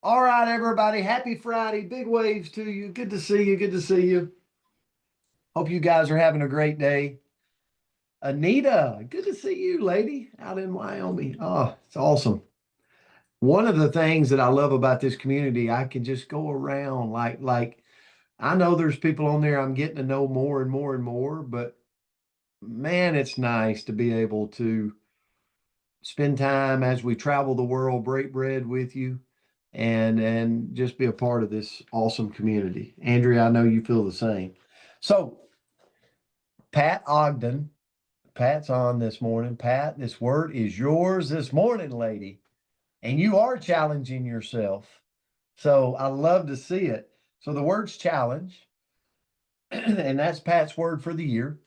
All right, everybody. Happy Friday. Big waves to you. Good to see you. Good to see you. Hope you guys are having a great day. Anita, good to see you, lady, out in Wyoming. Oh, it's awesome. One of the things that I love about this community, I can just go around like I know there's people on there I'm getting to know more and more and more, but man, it's nice to be able to spend time as we travel the world, break bread with you, and just be a part of this awesome community. Andrea, I know you feel the same. So, Pat Ogden, Pat's on this morning. Pat, this word is yours this morning, lady, and you are challenging yourself. So I love to see it. So the word's challenge, and that's Pat's word for the year.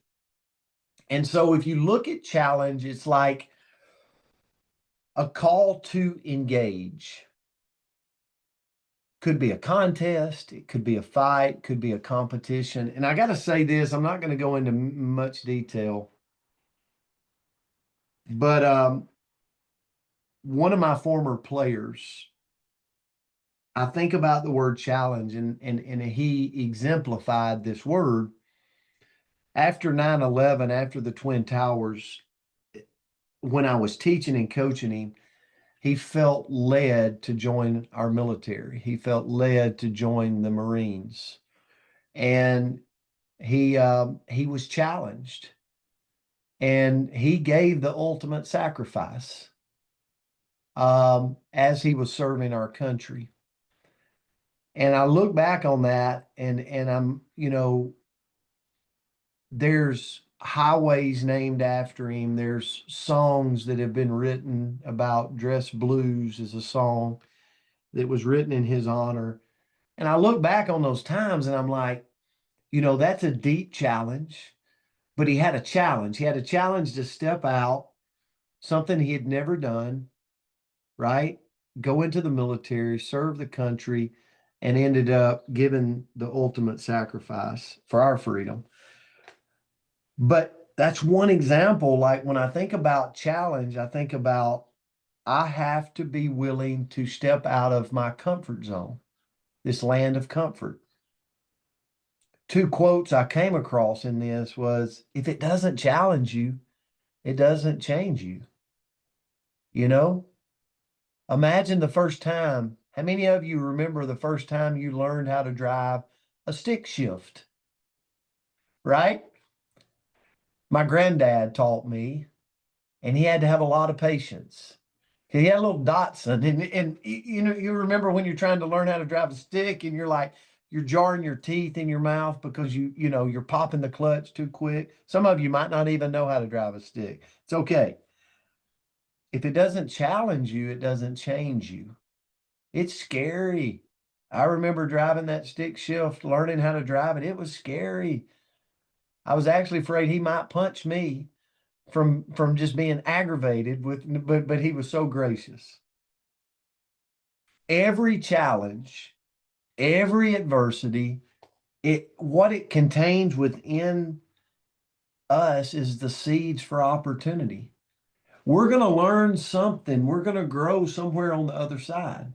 And so if you look at challenge, it's like a call to engage. Could be a contest, it could be a fight, could be a competition. And I got to say this, I'm not going to go into much detail, but one of my former players, I think about the word challenge, and he exemplified this word after 9/11, after the Twin Towers. When I was teaching and coaching him, he felt led to join our military. He felt led to join the Marines. And he was challenged, and he gave the ultimate sacrifice as he was serving our country. And I look back on that, and there's highways named after him. There's songs that have been written about. Dress Blues is a song that was written in his honor. And I look back on those times and I'm like, that's a deep challenge. But he had a challenge. He had a challenge to step out, something he had never done, right? Go into the military, serve the country, and ended up giving the ultimate sacrifice for our freedom. But that's one example. Like when I think about challenge, I think about I have to be willing to step out of my comfort zone, this land of comfort. Two quotes I came across in this was, if it doesn't challenge you, it doesn't change you. You know, imagine the first time. How many of you remember the first time you learned how to drive a stick shift, right? My granddad taught me, and he had to have a lot of patience. He had a little Datsun, and you remember when you're trying to learn how to drive a stick, and you're jarring your teeth in your mouth because you're popping the clutch too quick. Some of you might not even know how to drive a stick. It's okay. If it doesn't challenge you, it doesn't change you. It's scary. I remember driving that stick shift, learning how to drive it. It was scary. I was actually afraid he might punch me from just being aggravated with, but he was so gracious. Every challenge, every adversity, what it contains within us is the seeds for opportunity. We're going to learn something. We're going to grow somewhere on the other side.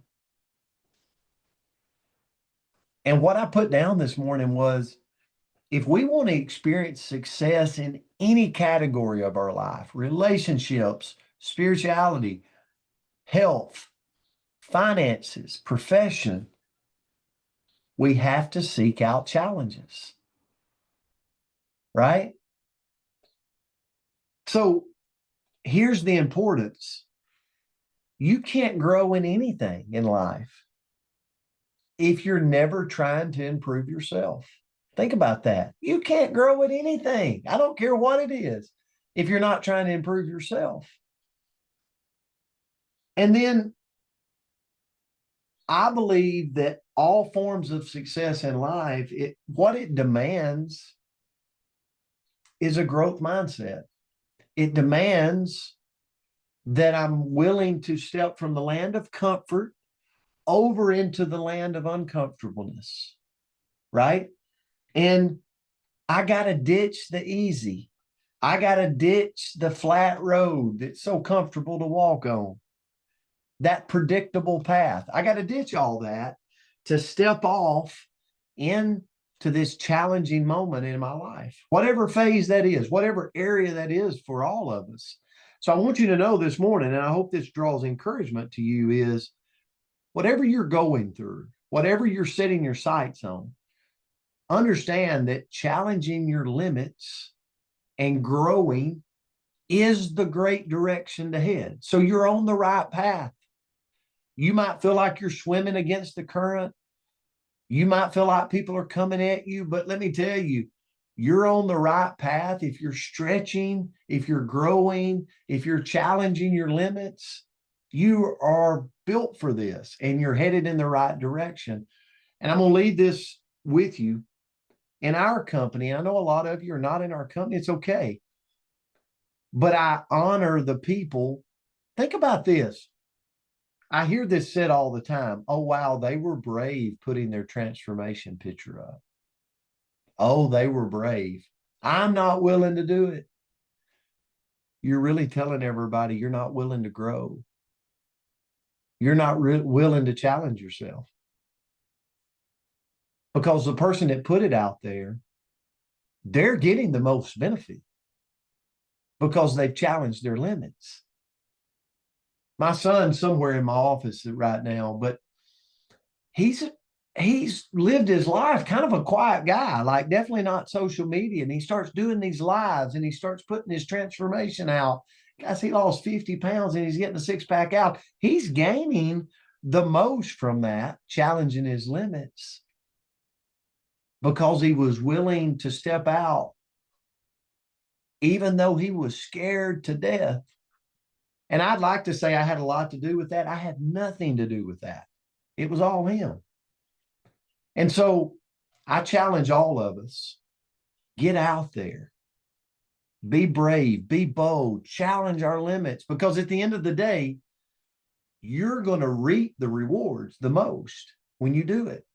And what I put down this morning was, if we want to experience success in any category of our life, relationships, spirituality, health, finances, profession, we have to seek out challenges, right? So here's the importance. You can't grow in anything in life if you're never trying to improve yourself. Think about that. You can't grow at anything. I don't care what it is if you're not trying to improve yourself. And then I believe that all forms of success in life, what it demands is a growth mindset. It demands that I'm willing to step from the land of comfort over into the land of uncomfortableness, right? And I got to ditch the easy. I got to ditch the flat road that's so comfortable to walk on. that predictable path. I got to ditch all that to step off into this challenging moment in my life, whatever phase that is, whatever area that is for all of us. So I want you to know this morning, and I hope this draws encouragement to you, is whatever you're going through, whatever you're setting your sights on, understand that challenging your limits and growing is the great direction to head. So you're on the right path. You might feel like you're swimming against the current. You might feel like people are coming at you, but let me tell you, you're on the right path. If you're stretching, if you're growing, if you're challenging your limits, you are built for this and you're headed in the right direction. And I'm going to lead this with you. In our company, I know a lot of you are not in our company. It's okay. But I honor the people. Think about this. I hear this said all the time. Oh, wow, they were brave putting their transformation picture up. Oh, they were brave. I'm not willing to do it. You're really telling everybody you're not willing to grow. You're not willing to challenge yourself. Because the person that put it out there, they're getting the most benefit because they've challenged their limits. My son's somewhere in my office right now, but he's lived his life kind of a quiet guy, like definitely not social media. And he starts doing these lives and he starts putting his transformation out. Guys, he lost 50 pounds and he's getting a six-pack out. He's gaining the most from that, challenging his limits, because he was willing to step out, even though he was scared to death. And I'd like to say I had a lot to do with that. I had nothing to do with that. It was all him. And so I challenge all of us, get out there, be brave, be bold, challenge our limits, because at the end of the day, you're going to reap the rewards the most when you do it.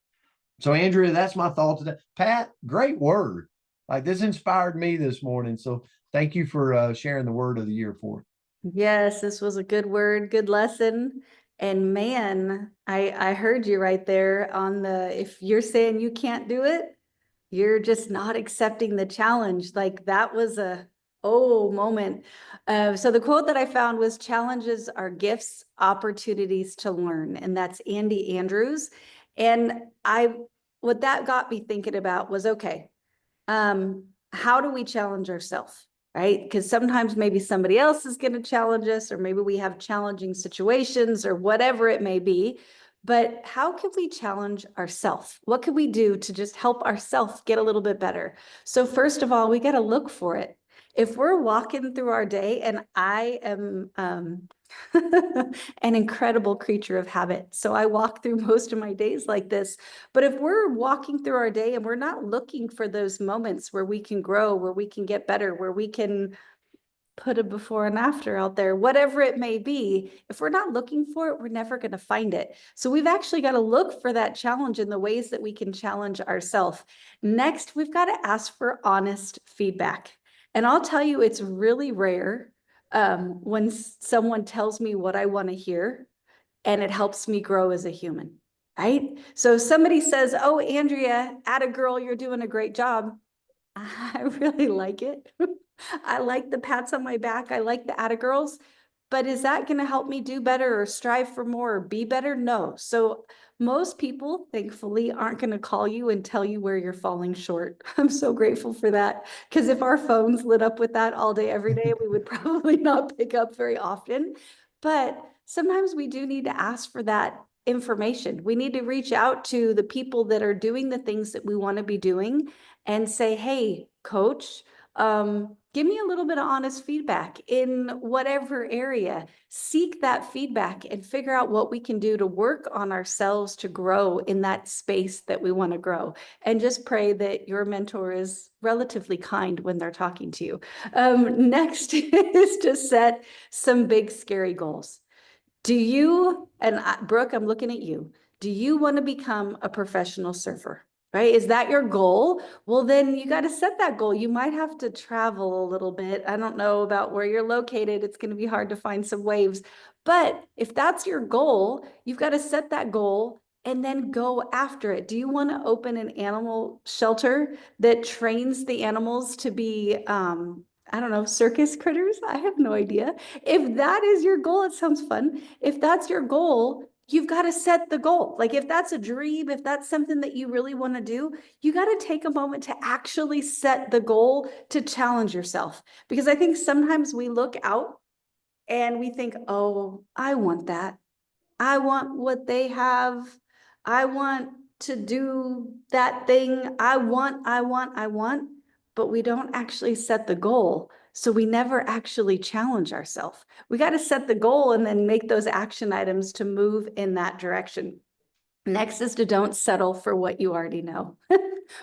So Andrea, that's my thought today. Pat, great word. Like, this inspired me this morning. So thank you for sharing the word of the year for. Yes, this was a good word, good lesson. And man, I heard you right there on the, if you're saying you can't do it, you're just not accepting the challenge. Like, that was a moment. So the quote that I found was, challenges are gifts, opportunities to learn. And that's Andy Andrews. And what that got me thinking about was, okay, how do we challenge ourselves? Right? Because sometimes maybe somebody else is going to challenge us, or maybe we have challenging situations or whatever it may be. But how can we challenge ourselves? What can we do to just help ourselves get a little bit better? So first of all, we got to look for it. If we're walking through our day, and I am an incredible creature of habit, so I walk through most of my days like this. But if we're walking through our day and we're not looking for those moments where we can grow, where we can get better, where we can put a before and after out there, whatever it may be, if we're not looking for it, we're never going to find it. So we've actually got to look for that challenge in the ways that we can challenge ourselves. Next, we've got to ask for honest feedback. And I'll tell you, it's really rare when someone tells me what I want to hear, and it helps me grow as a human, right? So if somebody says, oh, Andrea, atta girl, you're doing a great job, I really like it. I like the pats on my back. I like the atta girls. But is that going to help me do better or strive for more or be better? No. So most people, thankfully, aren't going to call you and tell you where you're falling short. I'm so grateful for that. Because if our phones lit up with that all day, every day, we would probably not pick up very often. But sometimes we do need to ask for that information. We need to reach out to the people that are doing the things that we want to be doing and say, hey, coach, give me a little bit of honest feedback in whatever area. Seek that feedback and figure out what we can do to work on ourselves to grow in that space that we want to grow. And just pray that your mentor is relatively kind when they're talking to you. Next is to set some big, scary goals. Do you, and Brooke, I'm looking at you, do you want to become a professional surfer? Right? Is that your goal? Well, then you got to set that goal. You might have to travel a little bit. I don't know about where you're located. It's going to be hard to find some waves, But if that's your goal, you've got to set that goal and then go after it. Do you want to open an animal shelter that trains the animals to be, I don't know, circus critters? I have no idea. If that is your goal, it sounds fun. If that's your goal, you've got to set the goal. Like if that's a dream, if that's something that you really want to do, you got to take a moment to actually set the goal to challenge yourself. Because I think sometimes we look out and we think, oh, I want that. I want what they have. I want to do that thing. I want, but we don't actually set the goal. So we never actually challenge ourselves. We got to set the goal and then make those action items to move in that direction. Next is to don't settle for what you already know.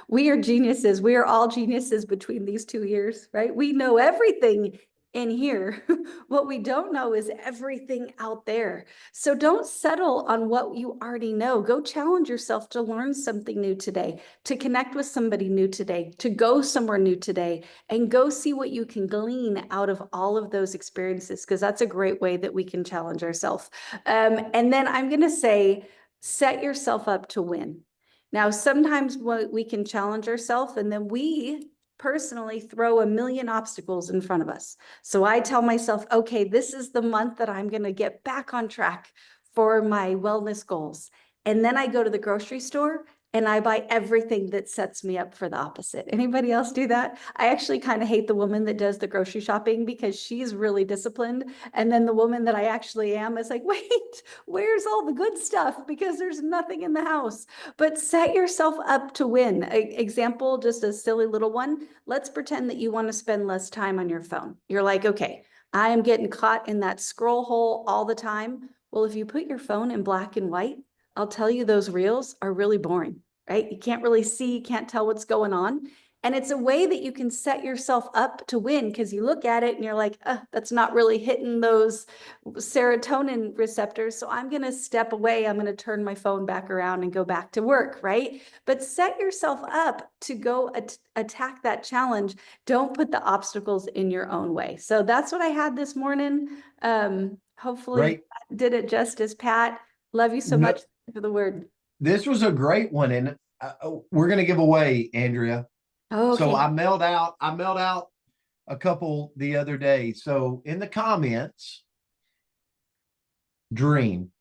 We are geniuses. We are all geniuses between these 2 years, right? We know everything in here. What we don't know is everything out there. So don't settle on what you already know. Go challenge yourself to learn something new today, to connect with somebody new today, to go somewhere new today, and go see what you can glean out of all of those experiences, because that's a great way that we can challenge ourselves. And then I'm going to say, set yourself up to win. Now, sometimes we can challenge ourselves and then we personally throw a million obstacles in front of us. So I tell myself, okay, this is the month that I'm going to get back on track for my wellness goals. And then I go to the grocery store and I buy everything that sets me up for the opposite. Anybody else do that? I actually kind of hate the woman that does the grocery shopping because she's really disciplined. And then the woman that I actually am is like, wait, where's all the good stuff? Because there's nothing in the house. But set yourself up to win. Example, just a silly little one. Let's pretend that you want to spend less time on your phone. You're like, okay, I am getting caught in that scroll hole all the time. Well, if you put your phone in black and white, I'll tell you those reels are really boring, right? You can't really see, you can't tell what's going on. And it's a way that you can set yourself up to win because you look at it and you're like, that's not really hitting those serotonin receptors. So I'm going to step away. I'm going to turn my phone back around and go back to work, right? But set yourself up to go attack that challenge. Don't put the obstacles in your own way. So that's what I had this morning. Hopefully Great. did it justice, Pat. Love you so No, much for the word. this was a great one, and we're going to give away, Andrea. Oh, So okay. I mailed out a couple the other day. So in the comments, dream,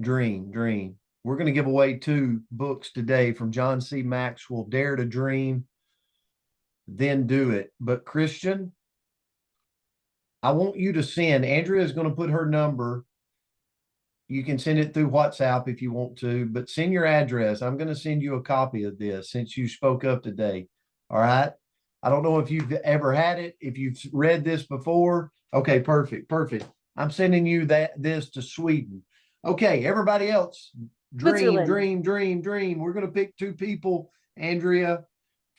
dream, dream. We're going to give away 2 books today from John C. Maxwell, Dare to Dream, Then Do It. But Christian, I want you to send, Andrea is going to put her number. You can send it through WhatsApp if you want to, but send your address. I'm going to send you a copy of this since you spoke up today. All right. I don't know if you've ever had it, if you've read this before. Okay, perfect, perfect. I'm sending you this to Sweden. Okay, everybody else, dream, Switzerland. dream, dream, dream. We're going to pick 2 people. Andrea,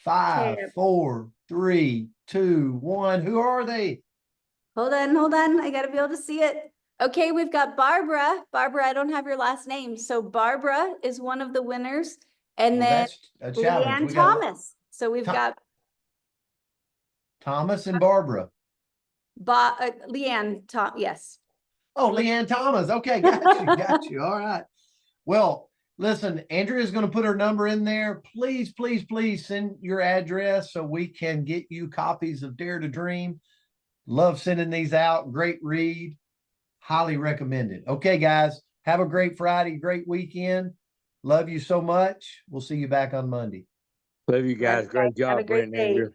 Okay. 5, 4, 3, 2, 1. Who are they? Hold on. I gotta be able to see it. Okay, we've got Barbara. Barbara, I don't have your last name. So Barbara is one of the winners. And Well, then that's a challenge. Leanne We got Thomas. So we've got Thomas and Barbara. Leanne Tom. Yes. Oh, Leanne Thomas. Okay, got you, got you. All right. Well, listen, Andrea's going to put her number in there. Please, please, please send your address so we can get you copies of Dare to Dream. Love sending these out. Great read. Highly recommended. Okay, guys, have a great Friday, great weekend. Love you so much. We'll see you back on Monday. Love you guys. Great Have a job, great Brent and day. Andrew.